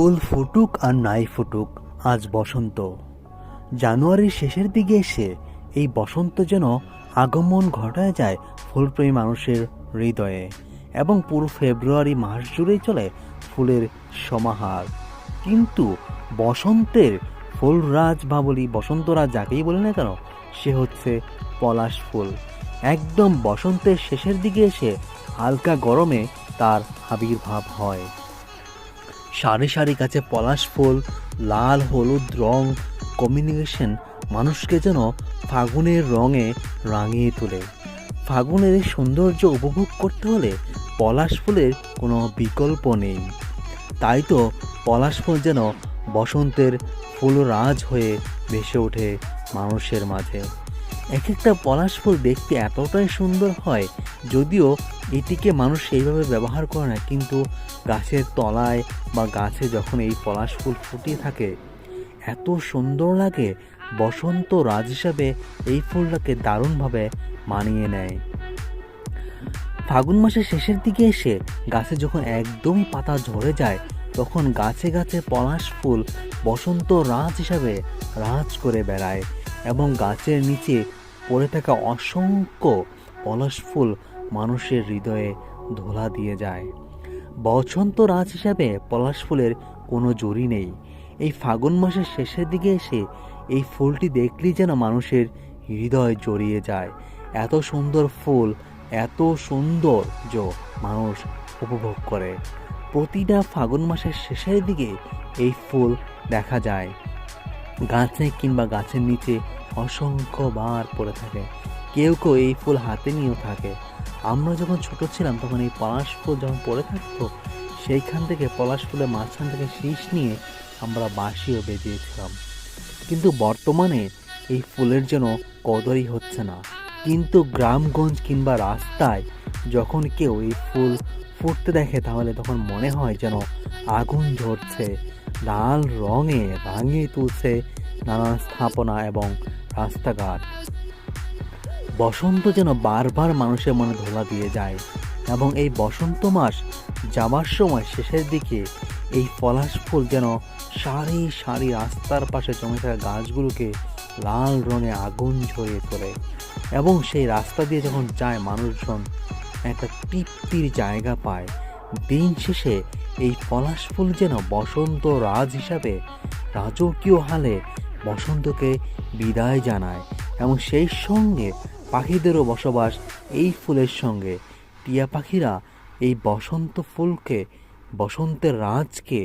ফুল ফুটুক আর নাই ফুটুক, আজ বসন্ত। জানুয়ারির শেষের দিকে এসে এই বসন্ত যেন আগমন ঘটায় যায় ফুলপ্রেমী মানুষের হৃদয়ে, এবং পুরো ফেব্রুয়ারি মাস জুড়েই চলে ফুলের সমাহার। কিন্তু বসন্তের ফুলরাজ বা বলি বসন্তরাজ যাকেই বলি না কেন, সে হচ্ছে পলাশ ফুল। একদম বসন্তের শেষের দিকে এসে হালকা গরমে তার আবির্ভাব হয়। সারি সারি গাছে পলাশ ফুল, লাল হলুদ রং কম্বিনেশন মানুষকে যেন ফাগুনের রঙে রাঙিয়ে তোলে। ফাগুনের এই সৌন্দর্য উপভোগ করতে হলে পলাশ ফুলের কোনো বিকল্প নেই। তাই তো পলাশ ফুল যেন বসন্তের ফুলরাজ হয়ে ভেসে ওঠে মানুষের মাঝে। এক একটা পলাশ ফুল দেখতে এতটাই সুন্দর হয়, যদিও এটিকে মানুষ সেইভাবে ব্যবহার করে না, কিন্তু গাছের তলায় বা গাছে যখন এই পলাশ ফুল ফুটিয়ে থাকে এত সুন্দর লাগে। বসন্ত রাজ হিসাবে এই ফুলটাকে দারুণভাবে মানিয়ে নেয়। ফাগুন মাসের শেষের দিকে এসে গাছে যখন একদমই পাতা ঝরে যায়, তখন গাছে গাছে পলাশ ফুল বসন্ত রাজ হিসাবে রাজ করে বেড়ায়, এবং গাছের নিচে পড়ে থাকা অসংখ্য পলাশ ফুল মানুষের হৃদয়ে ধোলা দিয়ে যায়। বসন্ত রাজ হিসাবে পলাশ ফুলের কোনো জুড়ি নেই। এই ফাগুন মাসের শেষের দিকে এসে এই ফুলটি দেখলেই যেন মানুষের হৃদয় জড়িয়ে যায়। এত সুন্দর ফুল, এত সৌন্দর্য মানুষ উপভোগ করে। প্রতিটা ফাগুন মাসের শেষের দিকে এই ফুল দেখা যায় গাছে কিংবা গাছের নিচে অসংখ্যবার পড়ে থাকে। কেউ কেউ এই ফুল হাতে নিয়েও থাকে। আমরা যখন ছোট ছিলাম তখন এই পলাশ ফুল যখন পড়ে থাকতো, সেইখান থেকে পলাশ ফুলের মাঝখান থেকে শীষ নিয়ে আমরা বাঁশিও বেজিয়েছিলাম। কিন্তু বর্তমানে এই ফুলের যেন কদরই হচ্ছে না। কিন্তু গ্রামগঞ্জ কিংবা রাস্তায় যখন কেউ এই ফুল ফুটতে দেখে, তাহলে তখন মনে হয় যেন আগুন ঝরছে, লাল রঙে রাঙিয়ে তুলছে নানান স্থাপনা এবং রাস্তাঘাট। বসন্ত যেন বারবার মানুষের মনে ধোলা দিয়ে যায়, এবং এই বসন্ত মাস যাবার সময় শেষের দিকে এই পলাশ ফুল যেন সারি সারি রাস্তার পাশে জমে থাকা গাছগুলোকে লাল রঙে আগুন ঝরিয়ে তোলে, এবং সেই রাস্তা দিয়ে যখন যায় মানুষজন একটা তৃপ্তির জায়গা পায়। দিন শেষে এই পলাশ ফুল যেন বসন্ত রাজ হিসাবে রাজকীয় হালে বসন্তকে বিদায় জানায়, এবং সেই সঙ্গে পাখিদেরও বসবাস এই ফুলের সঙ্গে। টিয়া পাখিরা এই বসন্ত ফুলকে, বসন্তের রাজকে